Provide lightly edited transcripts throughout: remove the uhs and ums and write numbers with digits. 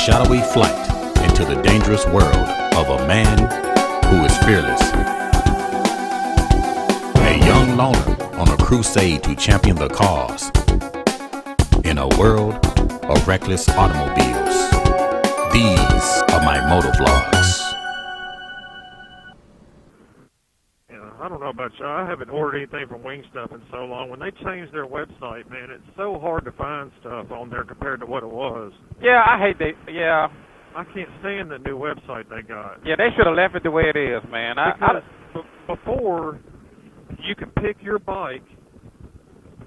shadowy flight into the dangerous world of a man who is fearless. A young loner on a crusade to champion the cause in a world of reckless automobiles. These are my motovlogs. I don't know about you. I haven't ordered anything from Wingstuff in so long. When they changed their website, man, it's so hard to find stuff on there compared to what it was. Yeah, I hate that. Yeah. I can't stand the new website they got. Yeah, they should have left it the way it is, man. Before, you could pick your bike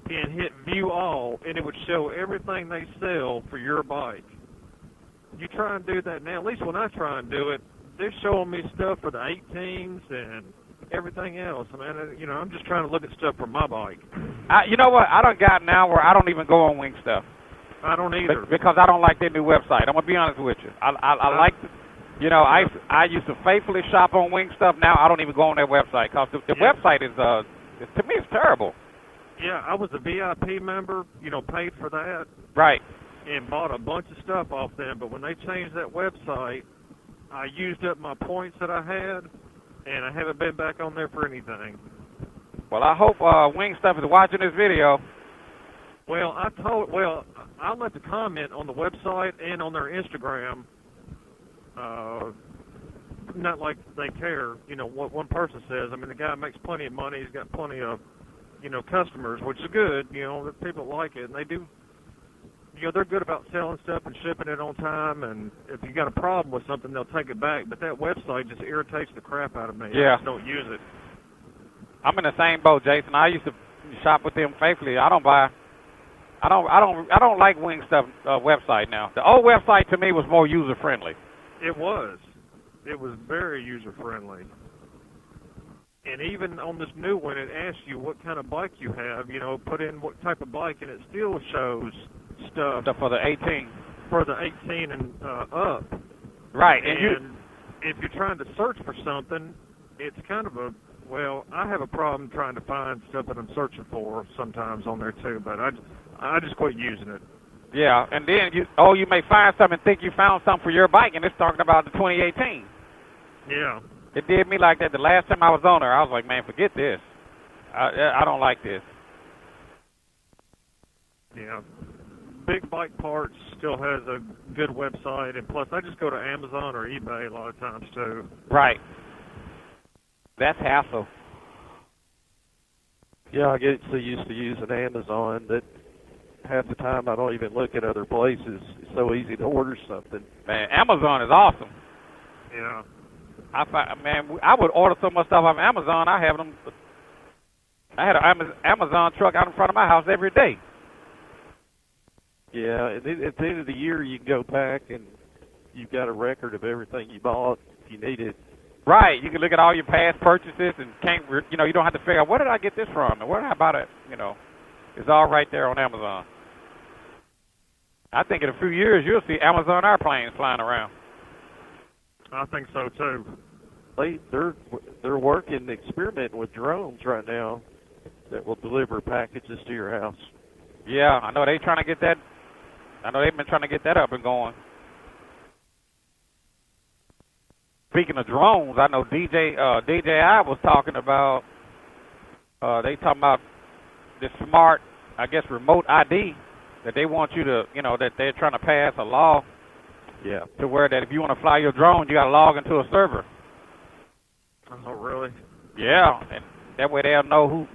and hit View All, and it would show everything they sell for your bike. You try and do that now. At least when I try and do it, they're showing me stuff for the 18s and everything else. I mean, I'm just trying to look at stuff for my bike. You know what? I done got now where I don't even go on Wingstuff. I don't either. Because I don't like their new website. I'm going to be honest with you. I like, I used to faithfully shop on Wingstuff. Now I don't even go on their website because the website is, to me, it's terrible. Yeah, I was a VIP member, paid for that. Right. And bought a bunch of stuff off them. But when they changed that website, I used up my points that I had, and I haven't been back on there for anything. Well, I hope Wingstuff is watching this video. Well, I left a comment on the website and on their Instagram. Not like they care, what one person says. I mean, the guy makes plenty of money. He's got plenty of, customers, which is good. The people like it, and they do. They're good about selling stuff and shipping it on time. And if you got a problem with something, they'll take it back. But that website just irritates the crap out of me. Yeah. I just don't use it. I'm in the same boat, Jason. I used to shop with them faithfully. I don't like Wingstuff website now. The old website to me was more user friendly. It was very user friendly. And even on this new one, it asks you what kind of bike you have. Put in what type of bike, and it still shows stuff for the 18. For the 18 and up. Right. And if you're trying to search for something, it's kind of I have a problem trying to find stuff that I'm searching for sometimes on there too, but I just quit using it. Yeah, and then you may find something and think you found something for your bike, and it's talking about the 2018. Yeah. It did me like that the last time I was on there. I was like, man, forget this. I don't like this. Yeah. Big Bike Parts still has a good website, and plus I just go to Amazon or eBay a lot of times too. Right. That's hassle. Yeah, I get so used to using Amazon that half the time I don't even look at other places. It's so easy to order something. Man, Amazon is awesome. Yeah. I would order so much stuff off Amazon. I had an Amazon truck out in front of my house every day. Yeah, and at the end of the year, you can go back and you've got a record of everything you bought if you need it. Right. You can look at all your past purchases and you don't have to figure out, where did I get this from? And where did I buy it? It's all right there on Amazon. I think in a few years, you'll see Amazon airplanes flying around. I think so too. They're working, experimenting with drones right now that will deliver packages to your house. Yeah, I know they're trying to get that. I know they've been trying to get that up and going. Speaking of drones, I know DJI was talking about. They talking about this smart, I guess, remote ID that they want you to, that they're trying to pass a law. Yeah. To where that if you want to fly your drone, you got to log into a server. Oh, really? Yeah, and that way they'll know who,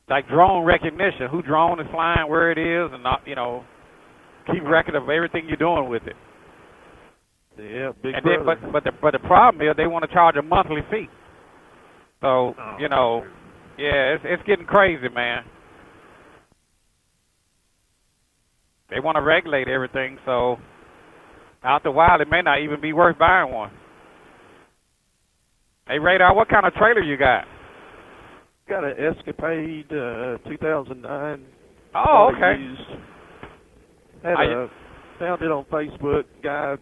like drone recognition, who drone is flying, where it is, and not, keep record of everything you're doing with it. Yeah, big and brother. Then, but the problem is they want to charge a monthly fee. So it's getting crazy, man. They want to regulate everything, so after a while it may not even be worth buying one. Hey, Radar, what kind of trailer you got? Got an Escapade 2009. Oh, okay. Found it on Facebook. Guy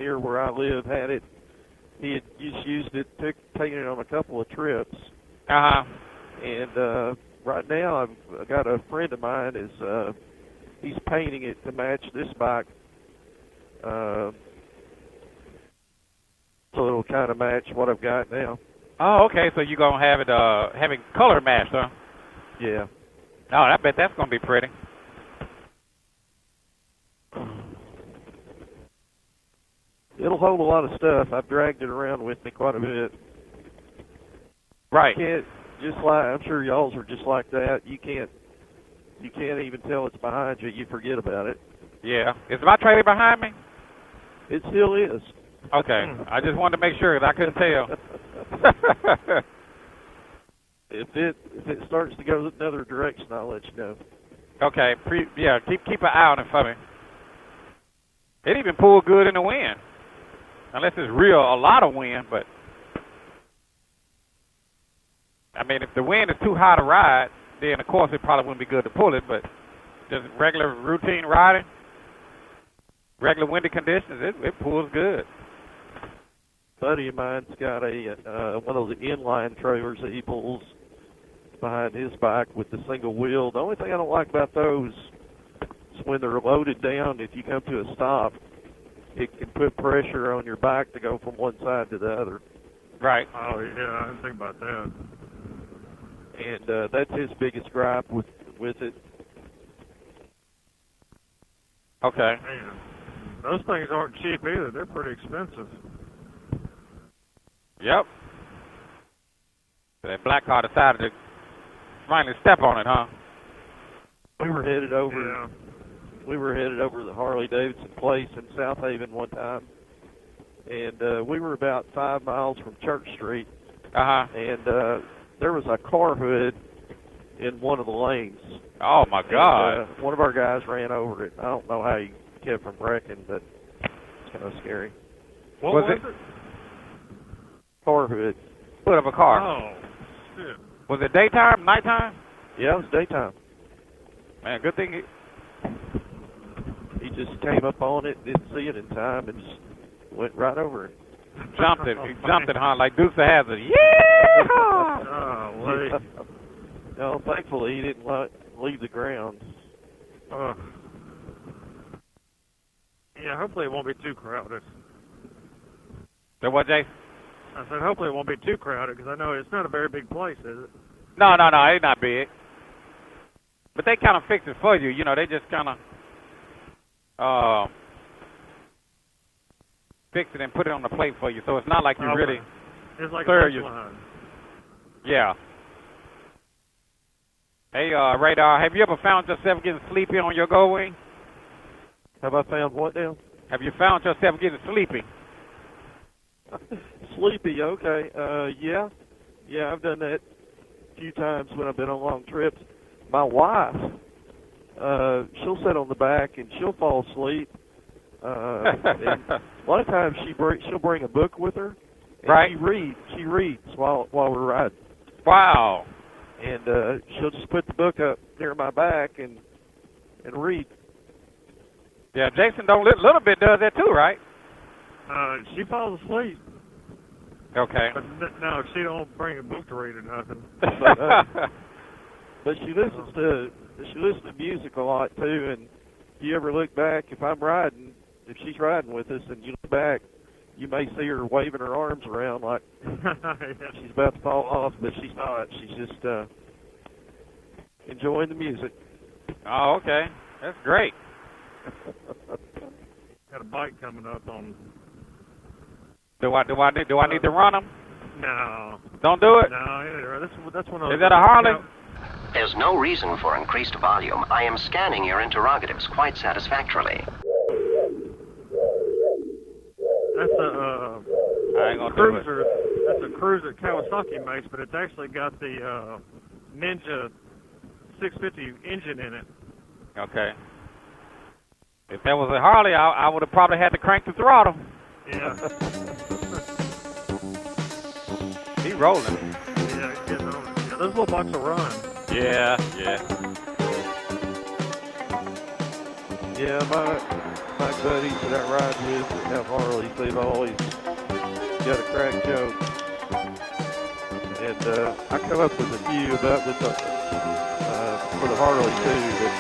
near where I live had it. He had just used it, taken it on a couple of trips. Uh-huh. And right now I've got a friend of mine he's painting it to match this bike So it'll kind of match what I've got now. Oh, okay. So you're gonna have it having color matched, huh? Yeah. Oh, I bet that's gonna be pretty. It'll hold a lot of stuff. I've dragged it around with me quite a bit. Right. You can't, just like, I'm sure y'all's are just like that. You can't even tell it's behind you. You forget about it. Yeah. Is my trailer behind me? It still is. Okay. I just wanted to make sure because I couldn't tell. If it starts to go another direction, I'll let you know. Okay. Yeah. Keep an eye on it for me. It even pulled good in the wind, unless it's a lot of wind. But I mean, if the wind is too high to ride, then of course it probably wouldn't be good to pull it. But just regular routine riding, regular windy conditions, it pulls good. A buddy of mine's got one of those inline trailers that he pulls behind his bike with the single wheel. The only thing I don't like about those is when they're loaded down, if you come to a stop, it can put pressure on your bike to go from one side to the other. Right. Oh, yeah, I didn't think about that. And that's his biggest gripe with it. Okay. Man, those things aren't cheap either. They're pretty expensive. Yep. That black car decided to finally step on it, huh? We were headed over. Yeah. We were headed over to the Harley Davidson place in South Haven one time, and we were about 5 miles from Church Street. And there was a car hood in one of the lanes. Oh my God! And, one of our guys ran over it. I don't know how he kept from wrecking, but it's kind of scary. What was it? Car hood. Hood of a car. Oh, shit. Was it daytime, nighttime? Yeah, it was daytime. Man, good thing he just came up on it, didn't see it in time, and just went right over it. jumped it. He jumped it, huh? Like Dukes of Hazzard. Yeah! Oh, No, thankfully he didn't leave the ground. Yeah, hopefully it won't be too crowded. So what, Jason? I said hopefully it won't be too crowded because I know it's not a very big place, is it? No, it's not big. But they kind of fix it for you. You know, they just kind of fix it and put it on the plate for you. So it's not like you really It's like clear a you. line. Yeah. Hey, Radar, have you ever found yourself getting sleepy on your Goldwing? Have I found what now? Have you found yourself getting sleepy? Sleepy, okay. Yeah, I've done that a few times when I've been on long trips. My wife, she'll sit on the back and she'll fall asleep. And a lot of times she'll bring a book with her. And right. She reads while we're riding. Wow. And she'll just put the book up near my back and read. Yeah, Jason little bit does that too, right? She falls asleep. Okay. But no, she don't bring a book to read or nothing. But she listens to music a lot too. And if you ever look back, if she's riding with us, and you look back, you may see her waving her arms around like she's about to fall off, but she's not. She's just enjoying the music. Oh, okay. That's great. Got a bike coming up on. Do I need to run them? No. Don't do it? No, that's one of those. Is that a Harley? There's no reason for increased volume. I am scanning your interrogatives quite satisfactorily. That's a I ain't gonna cruiser. That's a cruiser Kawasaki makes, but it's actually got the Ninja 650 engine in it. Okay. If that was a Harley, I would have probably had to crank the throttle. Yeah. He rolling. Yeah, he's getting on it. Yeah, those little bikes will run. Yeah. Yeah, my buddies that I ride with that have Harleys, they've always got a crack joke. And I come up with a few about for the Harley too that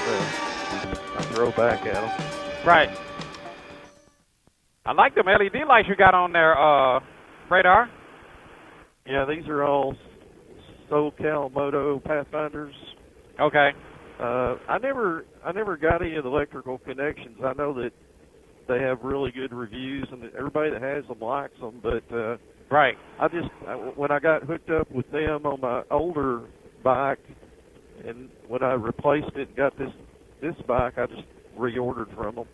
I throw back at them. Right. I like them LED lights you got on there, Radar. Yeah, these are all SoCal Moto Pathfinders. Okay. I never got any of the electrical connections. I know that they have really good reviews, and everybody that has them likes them. But right. When I got hooked up with them on my older bike, and when I replaced it and got this bike, I just reordered from them.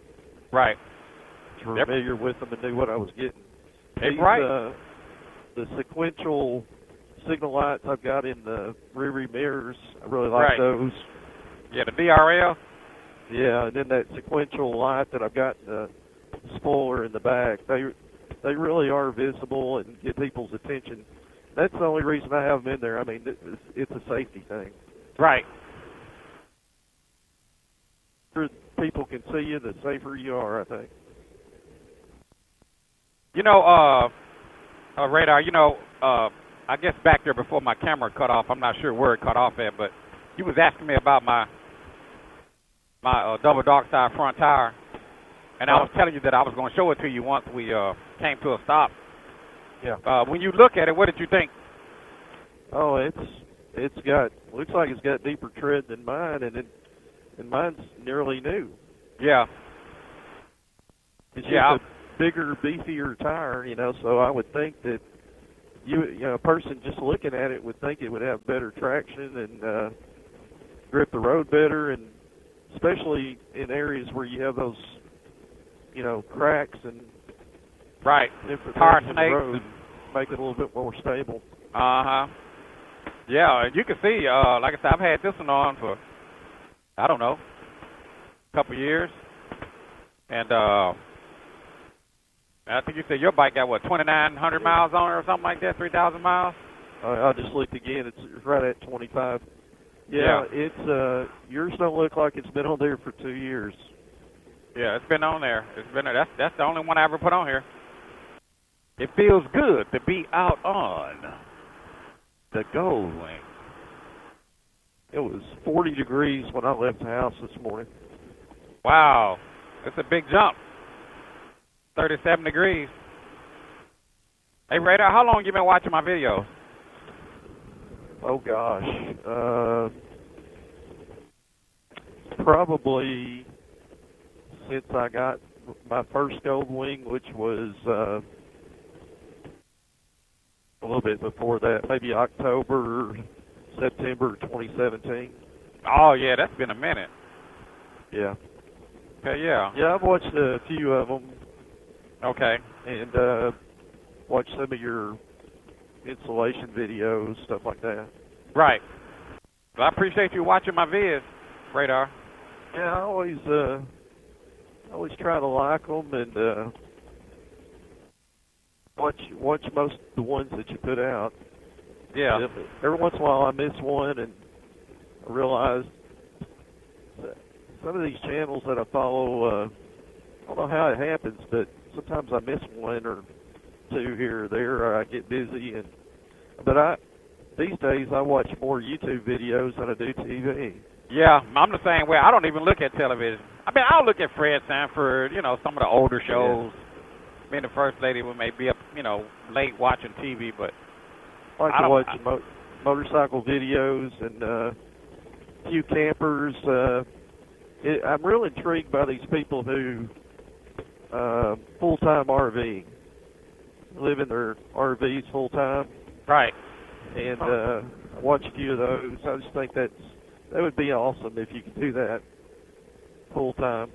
Right. Familiar with them and knew what I was getting. They're right. The sequential signal lights I've got in the rear mirrors, I really like those. Yeah, the BRL. Yeah, and then that sequential light that I've got in the spoiler in the back, they really are visible and get people's attention. That's the only reason I have them in there. I mean, it's a safety thing. Right. The people can see you, the safer you are, I think. You know, Radar, you know, I guess back there before my camera cut off, I'm not sure where it cut off at, but you was asking me about my double dark side front tire, and I was telling you that I was going to show it to you once we came to a stop. Yeah. When you look at it, what did you think? Oh, looks like it's got deeper tread than mine, and mine's nearly new. Yeah. It's just a bigger, beefier tire, you know, so I would think that a person just looking at it would think it would have better traction and grip the road better, and especially in areas where you have those, you know, cracks and different tire things in snakes, the road, make it a little bit more stable. Yeah, you can see, like I said, I've had this one on for, I don't know, a couple years, and I think you said your bike got, what, 2,900 miles on it or something like that, 3,000 miles? I just looked again. It's right at 25. Yeah, it's yours don't look like it's been on there for 2 years. Yeah, it's been on there. That's the only one I ever put on here. It feels good to be out on the Goldwing. It was 40 degrees when I left the house this morning. Wow, that's a big jump. 37 degrees. Hey, Radar, how long you been watching my videos? Oh, gosh. Probably since I got my first Goldwing, which was a little bit before that, maybe October, September 2017. Oh, yeah, that's been a minute. Yeah. Okay, yeah. Yeah, I've watched a few of them. Okay. And watched some of your installation videos, stuff like that. Right. Well, I appreciate you watching my vids, Radar. Yeah, I always try to like them and watch most of the ones that you put out. Yeah. Every once in a while I miss one, and I realize that some of these channels that I follow, I don't know how it happens, but sometimes I miss one or two here or there, or I get busy. But these days I watch more YouTube videos than I do TV. Yeah, I'm the same way. I don't even look at television. I mean, I'll look at Fred Sanford, you know, some of the older shows. Yeah. Me and the First Lady may be up, you know, late watching TV, but I like to watch motorcycle videos and a few campers. I'm real intrigued by these people who full-time RV, live in their RVs full-time. Right. And I watch a few of those. I just think that would be awesome if you could do that full-time.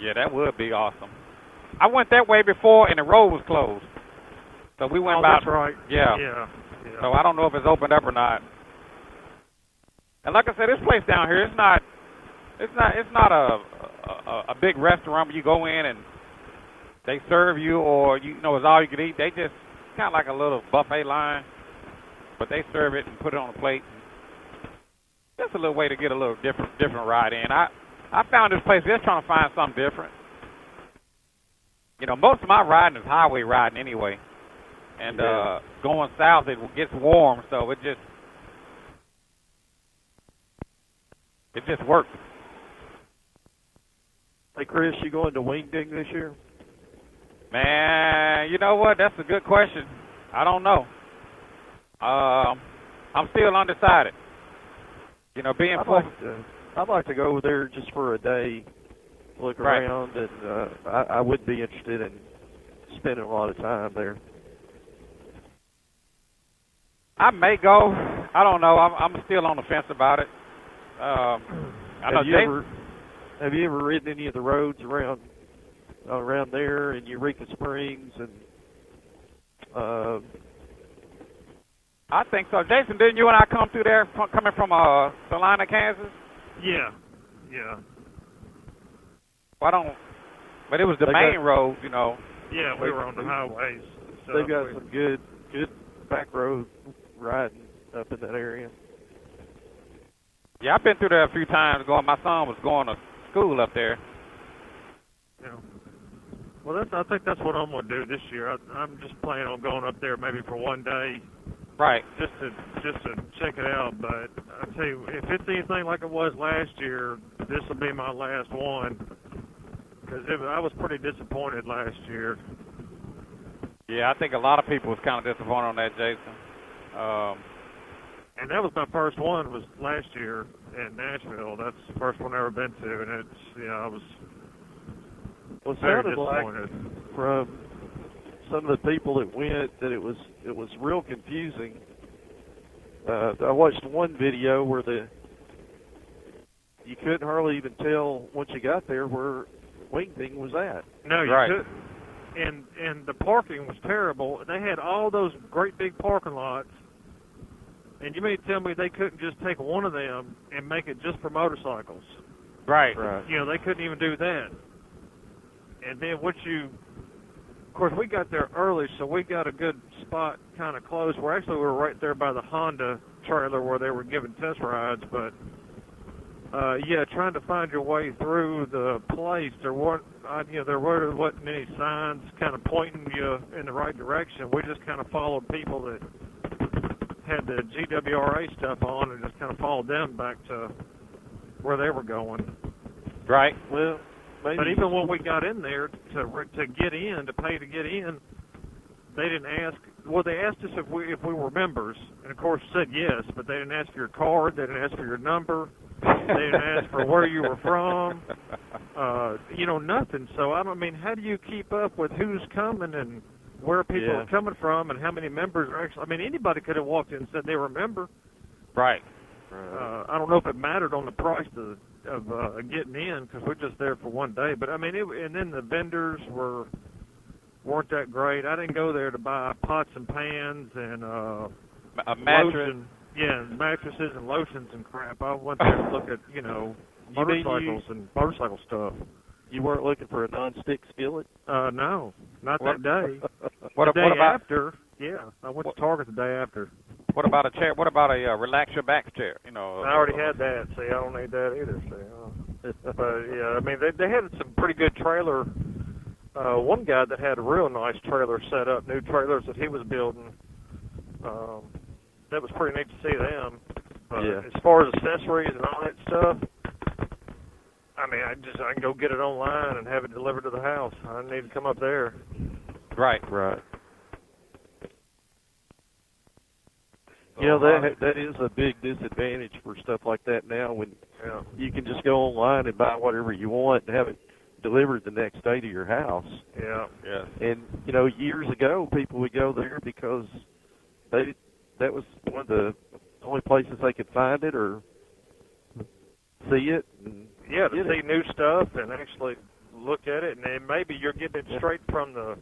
Yeah, that would be awesome. I went that way before, and the road was closed. So we went about. That's right. Yeah. So I don't know if it's opened up or not. And like I said, this place down here, it's not a big restaurant where you go in and they serve you, or you know it's all you can eat. They just kind of like a little buffet line, but they serve it and put it on a plate. Just a little way to get a little different ride in. I found this place just trying to find something different. You know, most of my riding is highway riding anyway. And going south, it gets warm, so it just works. Hey, Chris, you going to Wingding this year? Man, you know what? That's a good question. I don't know. I'm still undecided. You know, being I'd like to go over there just for a day, look Right. around, and I would be interested in spending a lot of time there. I may go. I don't know. I'm still on the fence about it. I know Have you ever ridden any of the roads around there in Eureka Springs and? I think so. Jason, didn't you and I come through there coming from Salina, Kansas? Yeah. But it was the main road, you know. Yeah, we were on the highways. So they've got some good back road riding up in that area. Yeah, I've been through there a few times. My son was going to school up there. Yeah. Well, I think that's what I'm gonna do this year. I'm just planning on going up there maybe for one day. Right. Just to check it out. But I tell you, if it's anything like it was last year, this will be my last one. Because I was pretty disappointed last year. Yeah, I think a lot of people was kind of disappointed on that, Jason. And that was my first one. Was last year in Nashville. That's the first one I've ever been to, and I was very disappointed. From some of the people that went that it was real confusing. I watched one video where you couldn't hardly even tell once you got there where Wingding was at. No, you couldn't. And the parking was terrible. They had all those great big parking lots, and you may tell me they couldn't just take one of them and make it just for motorcycles. Right. You know, they couldn't even do that. And then of course, we got there early, so we got a good spot kind of close. We were right there by the Honda trailer where they were giving test rides. But, trying to find your way through the place, there wasn't many signs kind of pointing you in the right direction. We just kind of followed people that had the GWRA stuff on and just kind of followed them back to where they were going. Right. Well, maybe. But even when we got in there to get in, to pay to get in, they didn't ask. Well, they asked us if we were members, and of course said yes, but they didn't ask for your card. They didn't ask for your number. They didn't ask for where you were from. Nothing. So how do you keep up with who's coming and where people are coming from and how many members are actually? Anybody could have walked in and said they were a member. Right. I don't know if it mattered on the price of getting in because we're just there for one day. But and then the vendors weren't that great. I didn't go there to buy pots and pans and a mattress. Mattresses and lotions and crap. I went there to look at motorcycles and motorcycle stuff. You weren't looking for a non-stick skillet? No, not that day. What about after? Yeah, I went to Target the day after. What about a chair? What about a relax your back chair? I already had that. See, I don't need that either. But yeah, they had some pretty good trailer. One guy that had a real nice trailer set up, new trailers that he was building. That was pretty neat to see them. As far as accessories and all that stuff, I can go get it online and have it delivered to the house. I don't need to come up there. Right. That is a big disadvantage for stuff like that now when you can just go online and buy whatever you want and have it delivered the next day to your house. Yeah. And, years ago, people would go there because that was one of the only places they could find it or see it. And to see new stuff and actually look at it. And then maybe you're getting it straight from the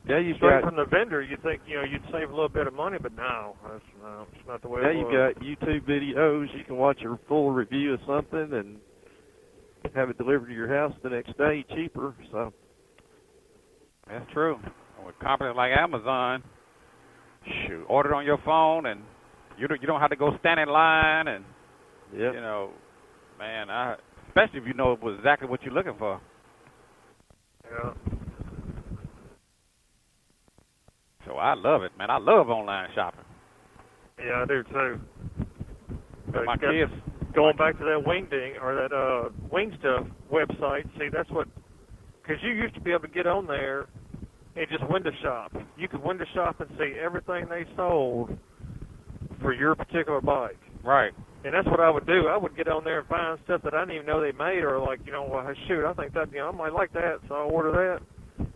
from the vendor. You think, you'd save a little bit of money, but no, it's not the way it was. You've got YouTube videos. You can watch a full review of something and have it delivered to your house the next day cheaper. So that's true. With companies like Amazon, order it on your phone, and you don't have to go stand in line, and especially if you know exactly what you're looking for. Yeah. So I love it, man. I love online shopping. Yeah, I do too. But my kids. Going back to that Wingding or that Wingstuff website, see, that's what, because you used to be able to get on there and just window shop. You could window shop and see everything they sold for your particular bike. Right. And that's what I would do. I would get on there and find stuff that I didn't even know they made, or like, well, shoot, I think that, I might like that, so I'll order that.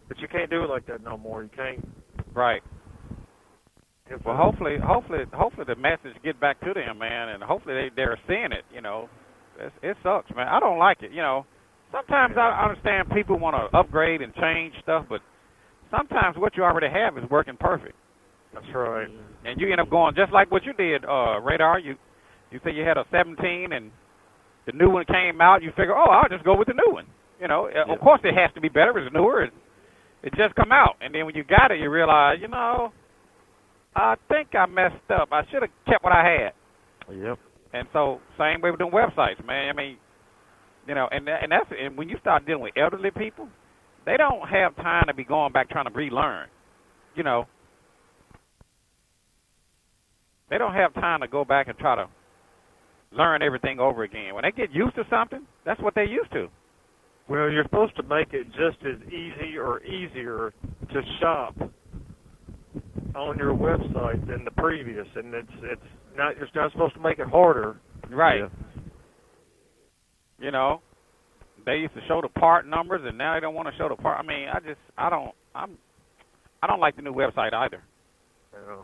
But you can't do it like that no more. You can't. Right. Well, hopefully the message get back to them, man, and hopefully they're seeing it. It sucks, man. I don't like it. Sometimes I understand people want to upgrade and change stuff, but sometimes what you already have is working perfect. That's right. And you end up going just like what you did, Radar. You said you had a 17 and the new one came out. You figure, I'll just go with the new one. Of course it has to be better. It's newer. It just come out, and then when you got it, you realize, I think I messed up. I should have kept what I had. Yep. And so, same way with them websites, man. I mean, and when you start dealing with elderly people, they don't have time to be going back trying to relearn. They don't have time to go back and try to learn everything over again. When they get used to something, that's what they're used to. Well, you're supposed to make it just as easy or easier to shop on your website than the previous, and it's not. You're not supposed to make it harder. Right. Yeah. They used to show the part numbers, and now they don't want to show the part. I mean, I don't like the new website either. Yeah.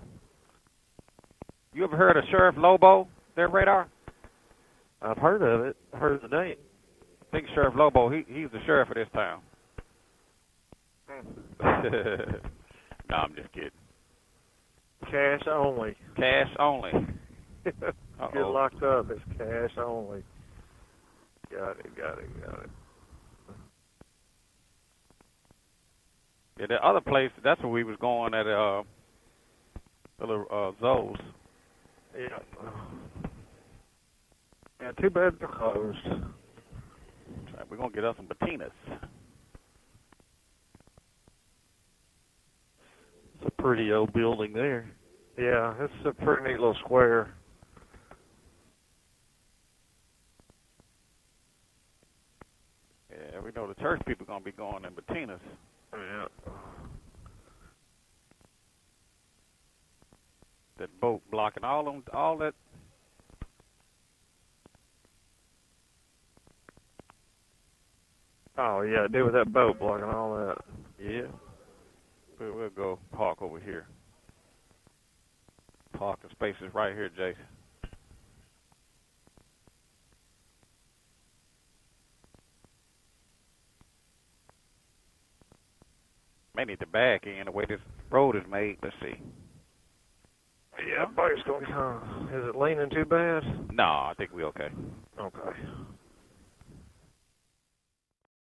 You ever heard of Sheriff Lobo, there, Radar? I've heard of it. I heard the name. I think Sheriff Lobo, he's the sheriff of this town. No, I'm just kidding. Cash only. Cash only. Get locked up. It's cash only. Got it. Yeah, the other place, that's where we was going at Zoe's. Yeah. Yeah, too bad they're closed. We're going to get us some patinas. It's a pretty old building there. Yeah, it's a pretty neat little square. Yeah, we know the church people are going to be going in patinas. Yeah. That boat blocking all that. Oh, yeah, do with that boat blocking all that. Yeah. We'll go park over here. Parking spaces right here, Jason. May need the back end the way this road is made. Let's see. Yeah, boat's going to come. Is it leaning too bad? No, I think we're okay. Okay.